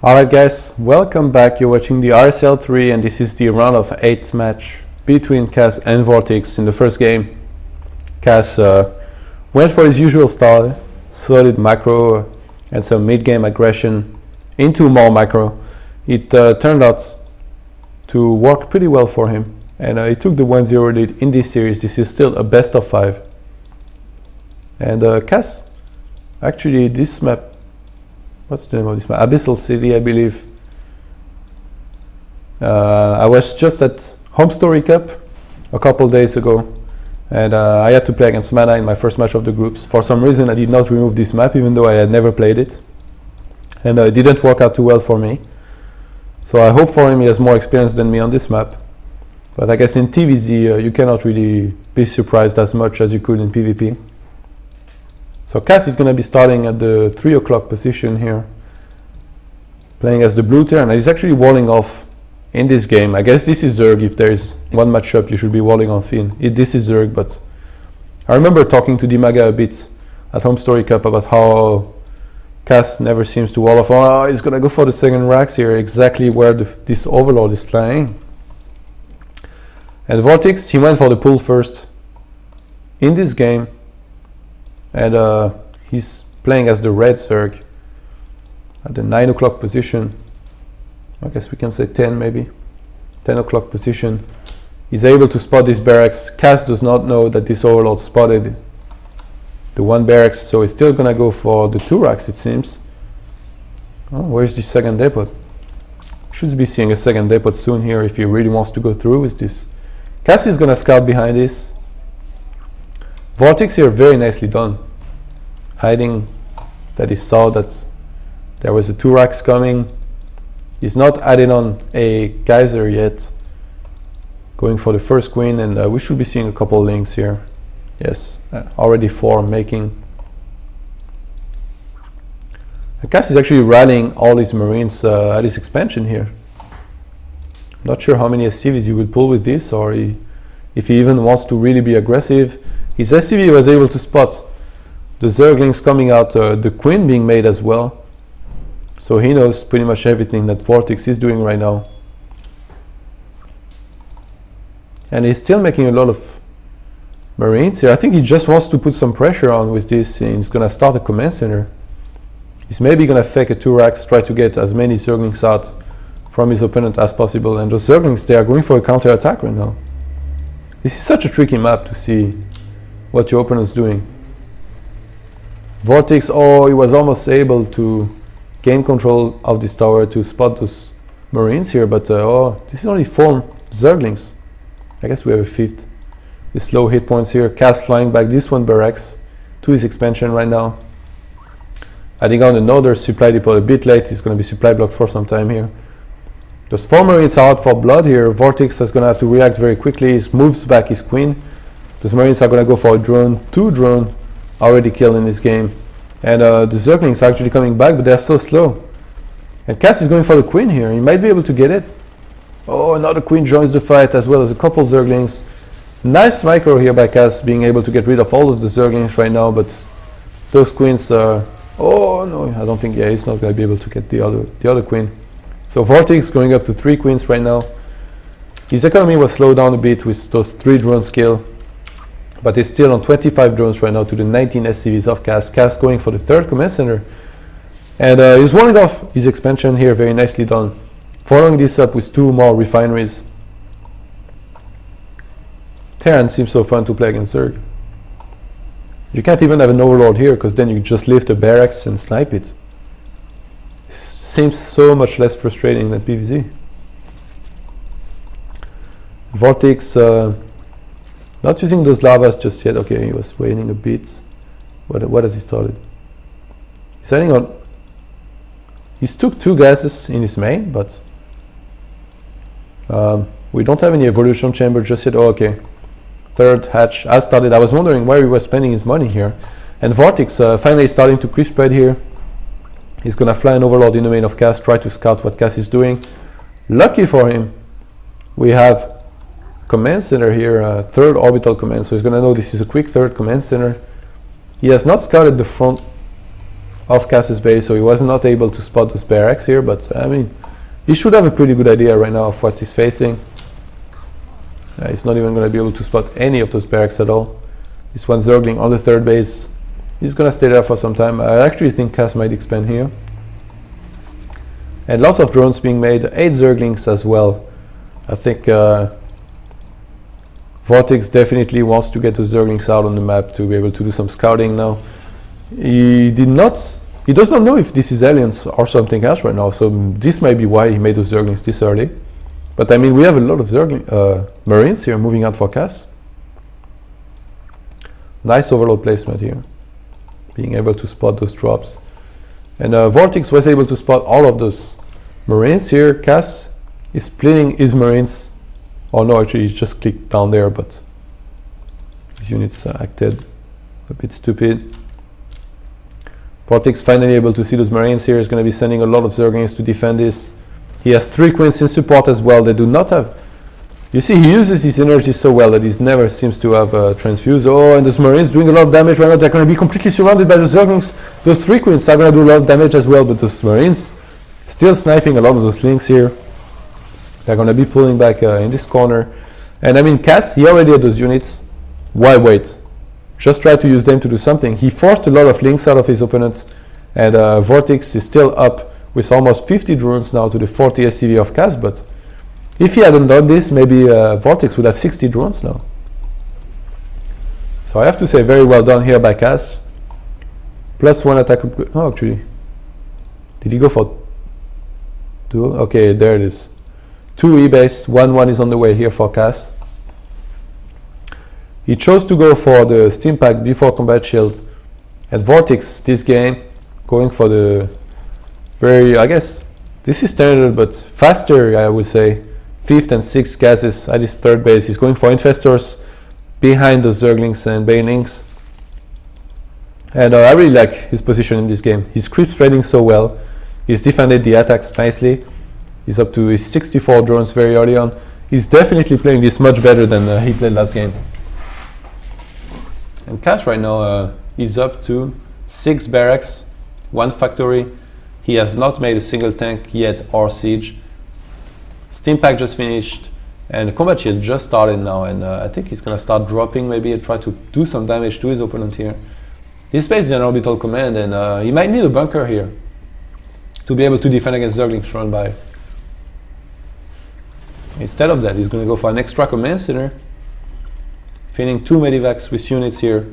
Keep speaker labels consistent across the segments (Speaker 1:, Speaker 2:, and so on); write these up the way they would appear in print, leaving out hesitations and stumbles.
Speaker 1: Alright guys, welcome back. You're watching the RSL 3 and this is the round of 8 match between Cass and VortiX. In the first game, Cass went for his usual style, solid macro and some mid-game aggression into more macro. It turned out to work pretty well for him and he took the 1-0 lead in this series. This is still a best of 5. And Cass, actually this map, what's the name of this map? Abyssal City, I believe. I was just at Home Story Cup a couple days ago and I had to play against Mana in my first match of the groups. For some reason I did not remove this map even though I had never played it, and it didn't work out too well for me. So I hope for him he has more experience than me on this map. But I guess in TVZ you cannot really be surprised as much as you could in PvP. So Cass is going to be starting at the 3 o'clock position here, playing as the blue tier, and he's actually walling off in this game. I guess this is Zerg. If there is one matchup you should be walling off in, this is Zerg. But I remember talking to Dimaga a bit at Home Story Cup about how Cass never seems to wall off. Oh, he's going to go for the second racks here, exactly where this Overlord is flying. And VortiX, he went for the pull first in this game. And he's playing as the red Zerg at the 9 o'clock position. I guess we can say 10 maybe. 10 o'clock position. He's able to spot these barracks. Cass does not know that this Overlord spotted the one barracks, so he's still gonna go for the 2 racks it seems. Oh, where's the second depot? Should be seeing a second depot soon here if he really wants to go through with this. Cass is gonna scout behind this. VortiX here, very nicely done, hiding that he saw that there was a 2 racks coming. He's not adding on a geyser yet, going for the first queen, and we should be seeing a couple links here. Yes, already 4 making. And Cass is actually rallying all his marines at his expansion here. Not sure how many SCVs he will pull with this, or if he even wants to really be aggressive. His SCV was able to spot the Zerglings coming out, the queen being made as well. So he knows pretty much everything that VortiX is doing right now. And he's still making a lot of marines here. I think he just wants to put some pressure on with this. He's going to start a command center. He's maybe going to fake a 2 racks, try to get as many Zerglings out from his opponent as possible. And those Zerglings, they are going for a counter attack right now. This is such a tricky map to see what your opponent's doing. VortiX, oh, he was almost able to gain control of this tower to spot those marines here, but oh, this is only 4 Zerglings. I guess we have a 5th. With low hit points here. Cass flying back this one barracks to his expansion right now. Adding on another supply depot a bit late. He's going to be supply blocked for some time here. Those 4 marines are out for blood here. VortiX is going to have to react very quickly. He moves back his queen. Those marines are going to go for a drone, 2 drone already killed in this game. And the Zerglings are actually coming back, but they're so slow. And Cass is going for the queen here. He might be able to get it. Oh, another queen joins the fight as well as a couple Zerglings. Nice micro here by Cass, being able to get rid of all of the Zerglings right now, but those queens are... Oh no, I don't think, yeah, he's not going to be able to get the other queen. So VortiX going up to 3 queens right now. His economy was slowed down a bit with those 3 drone skill, but he's still on 25 drones right now to the 19 SCVs of Cass. Cass going for the 3rd command center. And he's walling off his expansion here, very nicely done. Following this up with 2 more refineries. Terran seems so fun to play against Zerg. You can't even have an Overlord here, because then you just lift a barracks and snipe it. Seems so much less frustrating than PvZ. VortiX not using those lavas just yet. Okay, he was waiting a bit. What has he started? He's setting on. He's took 2 gases in his main, but we don't have any evolution chamber just yet. Oh, okay. 3rd hatch has started. I was wondering where he was spending his money here. And VortiX finally starting to creep spread here. He's gonna fly an Overlord in the main of Cass, try to scout what Cass is doing. Lucky for him, we have command center here, 3rd orbital command, so he's gonna know this is a quick 3rd command center. He has not scouted the front of Cass's base, so he was not able to spot those barracks here, but I mean, he should have a pretty good idea right now of what he's facing. He's not even going to be able to spot any of those barracks at all. This one's Zergling on the third base. He's going to stay there for some time. I actually think Cass might expand here. And lots of drones being made, 8 Zerglings as well. I think VortiX definitely wants to get the Zerglings out on the map to be able to do some scouting now. He does not know if this is aliens or something else right now, so this might be why he made those Zerglings this early. But I mean, we have a lot of Marines here moving out for Cass. Nice overload placement here, being able to spot those drops. And VortiX was able to spot all of those Marines here. Cass is splitting his Marines. Oh no, actually he's just clicked down there, but his units acted a bit stupid. VortiX finally able to see those Marines here. He's going to be sending a lot of Zerglings to defend this. He has 3 Queens in support as well. They do not have... You see, he uses his energy so well that he never seems to have transfuse. Oh, and those Marines doing a lot of damage right now. They're going to be completely surrounded by the Zerglings. Those 3 Queens are going to do a lot of damage as well, but those Marines still sniping a lot of those links here. They're going to be pulling back in this corner. And I mean, Cass, he already had those units. Why wait? Just try to use them to do something. He forced a lot of links out of his opponent, and VortiX is still up with almost 50 drones now to the 40 SCV of Cass, but if he hadn't done this, maybe VortiX would have 60 drones now. So I have to say, very well done here by Cass. +1 attack. Oh, actually, did he go for duel? Okay, there it is. 2 E-base, 1-1 is on the way here for Cass. He chose to go for the Steam Pack before Combat Shield. At VortiX, this game, going for the very, I guess, this is standard, but faster, I would say. 5th and 6th gases at his third base. He's going for Infestors behind the Zerglings and Banelings. And I really like his position in this game. He's creep spreading so well. He's defended the attacks nicely. He's up to his 64 drones very early on. He's definitely playing this much better than he played last game. And Cass right now is up to 6 barracks, 1 factory. He has not made a single tank yet or siege. Steam Pack just finished, and the Combat Shield just started now, and I think he's going to start dropping maybe and try to do some damage to his opponent here. This base is an orbital command, and he might need a bunker here to be able to defend against Zerglings run by. Instead of that, he's going to go for an extra command center, filling 2 medivacs with units here.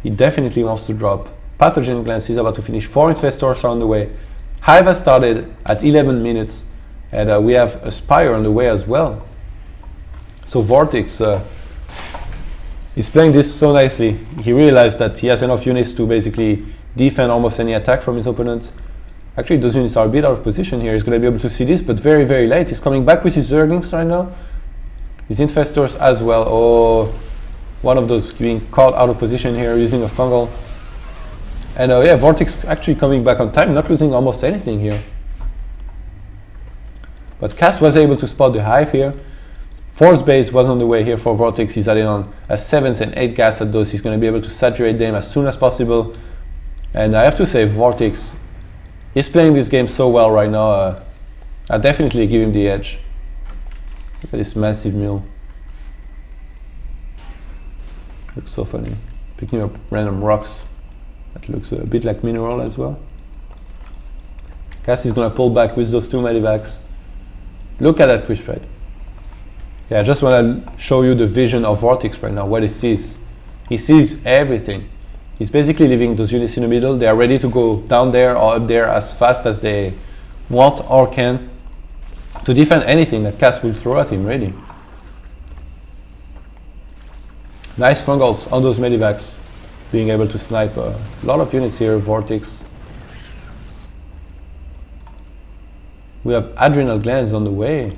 Speaker 1: He definitely wants to drop. Pathogen Glance is about to finish. 4 Infestors are on the way. Hive has started at 11 minutes, and we have a Spire on the way as well. So VortiX is playing this so nicely. He realized that he has enough units to basically defend almost any attack from his opponent. Actually, those units are a bit out of position here. He's going to be able to see this, but very, very late. He's coming back with his Zerglings right now. His Infestors as well. Oh, one of those being caught out of position here using a fungal. And yeah, VortiX actually coming back on time, not losing almost anything here. But Cass was able to spot the Hive here. 4th base was on the way here for VortiX. He's adding on a 7th and 8th gas at those. He's going to be able to saturate them as soon as possible. And I have to say, VortiX is playing this game so well right now. I definitely give him the edge. Look at this massive mill. Looks so funny. Picking up random rocks. That looks a bit like mineral as well. Cass is going to pull back with those 2 medivacs. Look at that creep spread. Yeah, I just want to show you the vision of VortiX right now, what he sees. He sees everything. He's basically leaving those units in the middle. They are ready to go down there or up there as fast as they want or can to defend anything that Cass will throw at him, really. Nice fungals on those medivacs, being able to snipe a lot of units here, VortiX. We have Adrenal Glands on the way.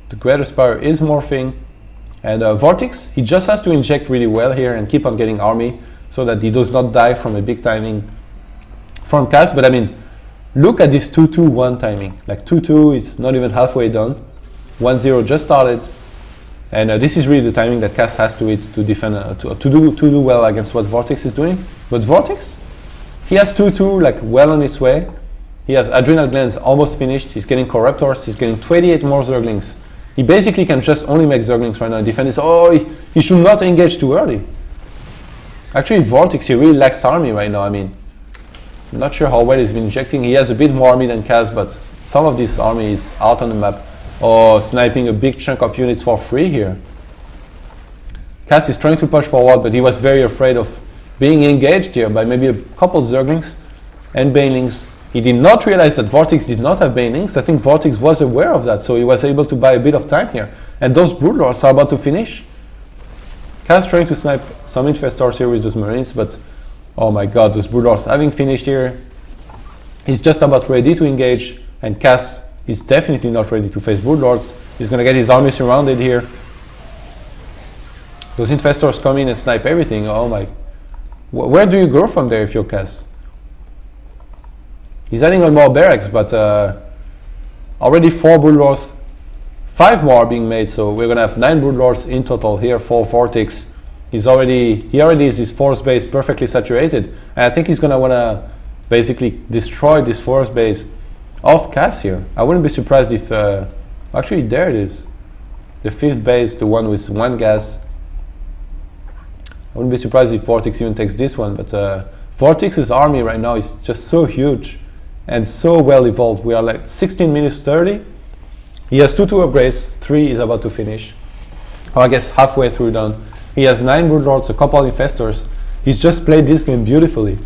Speaker 1: The Greater Spire is morphing. And VortiX, he just has to inject really well here and keep on getting army so that he does not die from a big timing from Cass. But I mean, look at this 2-2-1 timing. Like 2-2 is not even halfway done. 1-0 just started. And this is really the timing that Cass has to defend, to do well against what VortiX is doing. But VortiX, He has 2-2 like well on its way. He has Adrenal Glands almost finished. He's getting Corruptors. He's getting 28 more Zerglings. He basically can just only make Zerglings right now and defend this. Oh, he should not engage too early. Actually, VortiX, he really lacks army right now. I mean, I'm not sure how well he's been injecting. He has a bit more army than Kaz, but some of this army is out on the map. Oh, sniping a big chunk of units for free here. Kaz is trying to push forward, but he was very afraid of being engaged here by maybe a couple Zerglings and Banelings. He did not realize that VortiX did not have Banelings. I think VortiX was aware of that, so he was able to buy a bit of time here. And those Broodlords are about to finish. Kaz trying to snipe some Infestors here with those Marines, but oh my god, those Broodlords having finished here. He's just about ready to engage, and Kaz is definitely not ready to face Broodlords. He's going to get his army surrounded here. Those Infestors come in and snipe everything. Oh my. Where do you go from there if you're Kaz? He's adding on more barracks, but already 4 Broodlords, 5 more are being made, so we're gonna have 9 Broodlords in total here for VortiX. He already is his force base perfectly saturated, and I think he's gonna wanna basically destroy this force base of Kaz here. I wouldn't be surprised if actually there it is, the 5th base, the one with 1 gas. I wouldn't be surprised if VortiX even takes this one, but VortiX's army right now is just so huge and so well evolved. We are like 16 minutes 30. He has 2 upgrades, 3 is about to finish. Oh, I guess halfway through done. He has 9 Broodlords, a couple of Infestors. He's just played this game beautifully.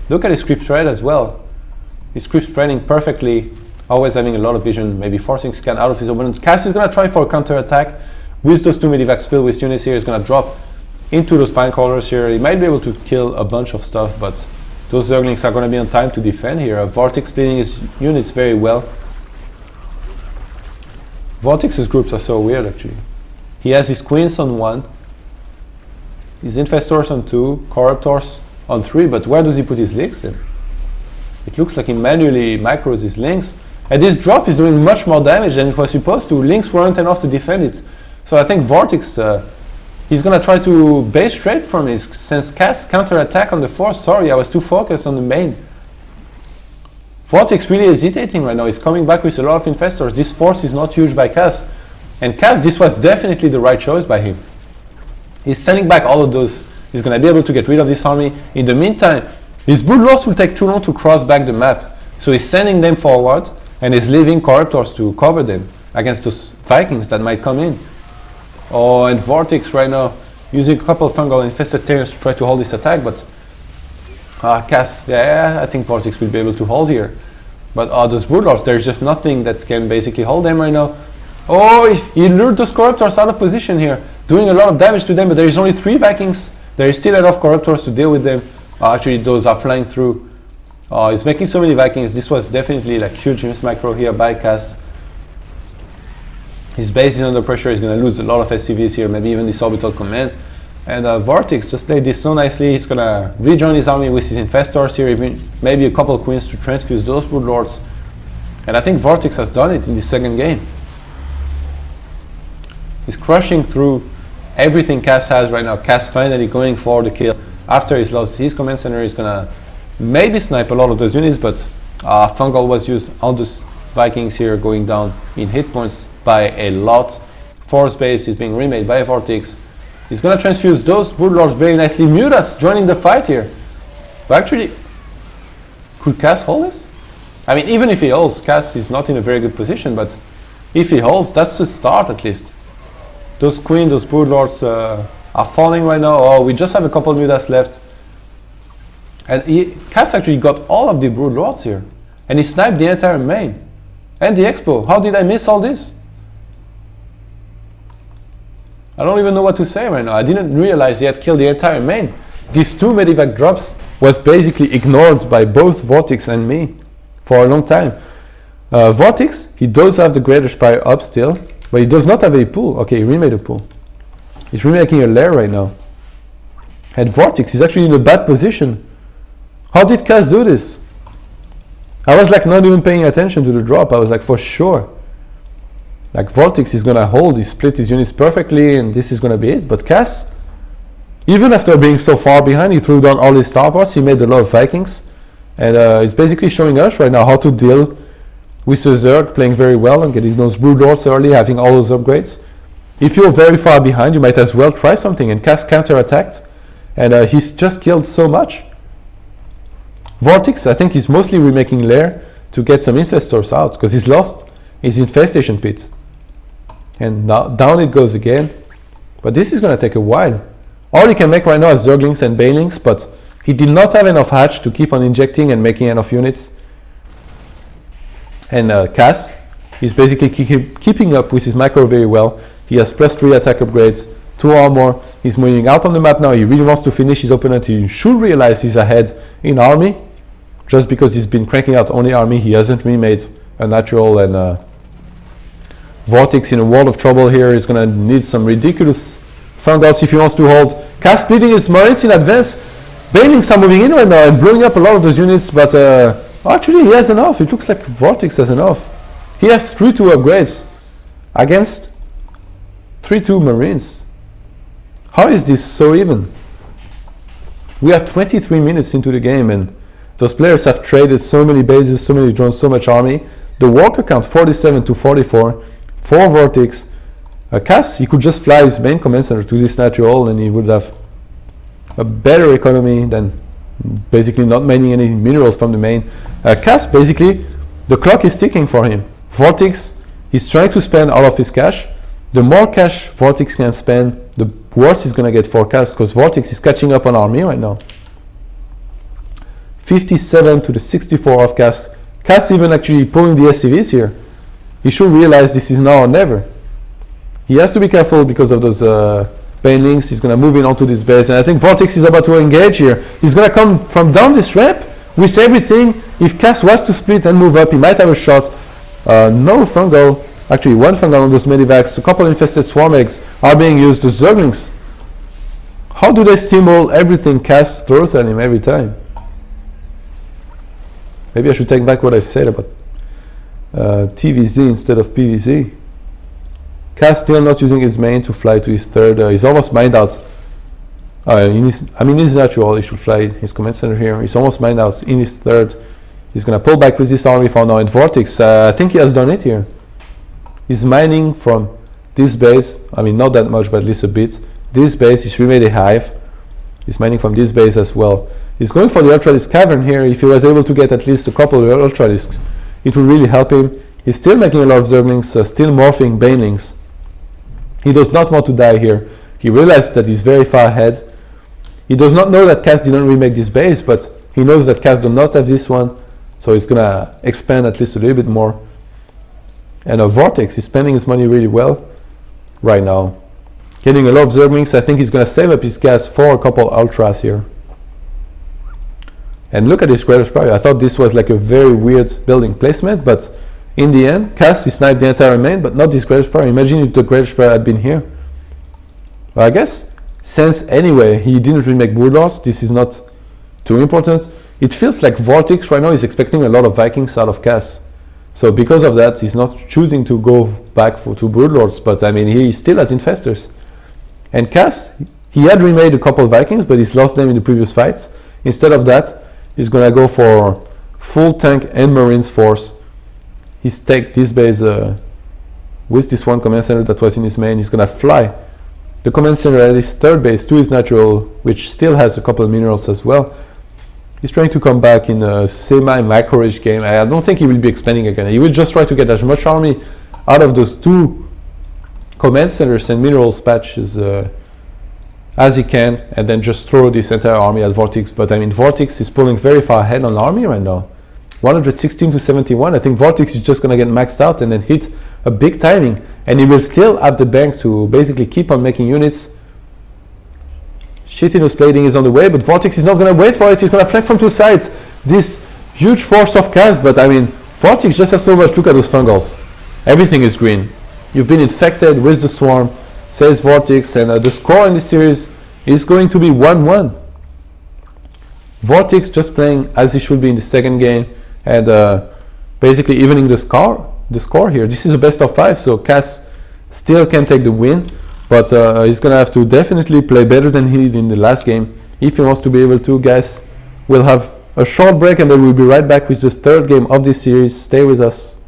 Speaker 1: Look at his creep spread as well. He's creep spreading perfectly, always having a lot of vision, maybe forcing scan out of his opponent. Kaz is going to try for a counter attack with those 2 medivacs filled with units here. He's going to drop into those pine crawlers here. He might be able to kill a bunch of stuff, but those Zerglings are going to be on time to defend here. VortiX splitting his units very well. VortiX's groups are so weird actually. He has his Queens on 1, his Infestors on 2, Corruptors on 3, but where does he put his links then? It looks like he manually macros his links, and this drop is doing much more damage than it was supposed to. Links weren't enough to defend it. So I think VortiX, he's gonna try to base straight from his since Kaz counter attack on the force. Sorry, I was too focused on the main. VortiX really hesitating right now. He's coming back with a lot of Infestors. This force is not used by Kaz. And Kaz, this was definitely the right choice by him. He's sending back all of those. He's going to be able to get rid of this army. In the meantime, his Broodlords will take too long to cross back the map. So he's sending them forward and he's leaving Corruptors to cover them against those Vikings that might come in. Oh, and VortiX right now using a couple of fungal infested terrors to try to hold this attack, but Kaz, yeah, I think VortiX will be able to hold here. But those Broodlords, there's just nothing that can basically hold them right now. Oh, he lured those Corruptors out of position here, doing a lot of damage to them, but there is only 3 Vikings. There is still enough Corruptors to deal with them. Actually, those are flying through. He's making so many Vikings. This was definitely like huge miss macro here by Kaz. His base is under pressure. He's going to lose a lot of SCVs here, maybe even this orbital command. And VortiX just played this so nicely. He's going to rejoin his army with his Infestors here, even maybe a couple of Queens to transfuse those Broodlords. And I think VortiX has done it in the second game. He's crushing through everything Kaz has right now. Kaz finally going for the kill. After he's lost his command center, he's going to maybe snipe a lot of those units, but Fungal was used on those Vikings here, going down in hit points by a lot. Force base is being remade by VortiX. He's going to transfuse those Broodlords very nicely. Mutas joining the fight here. But actually, could Kaz hold this? I mean, even if he holds, Kaz is not in a very good position, but if he holds, that's a start at least. Those Queen, those Broodlords are falling right now. Oh, we just have a couple Mutas left. And Kaz actually got all of the Broodlords here. And he sniped the entire main. And the Expo. How did I miss all this? I don't even know what to say right now. I didn't realize he had killed the entire main. These 2 medivac drops was basically ignored by both VortiX and me for a long time. VortiX, he does have the Greater Spire up still, but he does not have a pool. Okay, he remade a pool. He's remaking a lair right now. And VortiX is actually in a bad position. How did Kaz do this? I was like not even paying attention to the drop. I was like, for sure. Like VortiX is gonna hold, he split his units perfectly, and this is gonna be it. But Kaz, even after being so far behind, he threw down all his starports, he made a lot of Vikings. And it's basically showing us right now how to deal with the Zerg playing very well and getting those Brood Lords early, having all those upgrades. If you're very far behind, you might as well try something, and Cass counter-attacked, and he's just killed so much. VortiX, I think he's mostly remaking Lair to get some infestors out, because he's lost his infestation pit. And now down it goes again. But this is going to take a while. All he can make right now is Zerglings and Banelings, but he did not have enough hatch to keep on injecting and making enough units. And Cass is basically keeping up with his macro very well. He has +3 attack upgrades, 2 armor. He's moving out on the map now. He really wants to finish his opponent. He should realize he's ahead in army. Just because he's been cranking out only army, he hasn't really made a natural. And VortiX in a world of trouble here. He's going to need some ridiculous fungals if he wants to hold. Cass splitting his Marines in advance. Banelings are moving in right now and blowing up a lot of those units, but actually he has enough. It looks like VortiX has enough. He has 3-2 upgrades against 3-2 Marines. How is this so even? We are 23 minutes into the game and those players have traded so many bases, so many drones, so much army. The worker count 47 to 44 for VortiX. Cass, he could just fly his main command center to this natural and he would have a better economy than basically not mining any minerals from the main. Cass, basically, the clock is ticking for him. VortiX, he's trying to spend all of his cash. The more cash VortiX can spend, the worse he's going to get for Cass, because VortiX is catching up on army right now. 57 to the 64 of Cass. Cass even actually pulling the SCVs here. He should realize this is now or never. He has to be careful because of those Banelings. He's going to move in onto this base, and I think VortiX is about to engage here. He's going to come from down this ramp with everything. If Cass was to split and move up, he might have a shot. No fungal, actually one fungal on those medivacs. A couple infested swarm eggs are being used. The Zerglings, how do they steamroll everything Cass throws at him every time? Maybe I should take back what I said about TVZ instead of PVZ. Cass still not using his main to fly to his third. He's almost mined out. In his natural, he should fly his command center here. He's almost mined out in his third. He's going to pull back with this army for now. And VortiX, I think he has done it here. He's mining from this base. I mean, not that much, but at least a bit. This base, he's remade a hive. He's mining from this base as well. He's going for the Ultralisk Cavern here. If he was able to get at least a couple of Ultralisks, it will really help him. He's still making a lot of Zerglings, still morphing Banelings. He does not want to die here. He realized that he's very far ahead. He does not know that Cass didn't remake this base, but he knows that Cass does not have this one, so he's gonna expand at least a little bit more. And VortiX is spending his money really well right now. Getting a lot of Zerglings. I think he's gonna save up his gas for a couple Ultras here. And look at this Greater Spire. I thought this was like a very weird building placement, but in the end, Cass, he sniped the entire main, but not this Greater Spire. Imagine if the Greater Spire had been here. Well, I guess, since anyway, he didn't really make Brood Lords, this is not too important. It feels like VortiX right now is expecting a lot of Vikings out of Cass. So because of that, he's not choosing to go back to Brood Lords, but I mean, he still has Infestors. And Cass, he had remade a couple of Vikings, but he's lost them in the previous fights. Instead of that, he's going to go for full tank and Marines force. He's take this base with this one command center that was in his main. He's going to fly the command center at his third base to his natural, which still has a couple of minerals as well. He's trying to come back in a semi-macro-ish game. I don't think he will be expanding again. He will just try to get as much army out of those two command centers and minerals patches as he can, and then just throw this entire army at VortiX. But I mean, VortiX is pulling very far ahead on army right now. 116 to 71. I think VortiX is just going to get maxed out and then hit a big timing, and he will still have the bank to basically keep on making units. Chitinous plating is on the way, but VortiX is not going to wait for it. He's going to flank from two sides. This huge force of Cass, but I mean, VortiX just has so much. Look at those fungals. Everything is green. You've been infected with the swarm, says VortiX, and the score in this series is going to be 1-1. VortiX just playing as he should be in the second game, and basically evening the score here. This is a best of 5, so Cass still can take the win, but he's gonna have to definitely play better than he did in the last game if he wants to be able to. Guys, we'll have a short break and then we'll be right back with the third game of this series. Stay with us.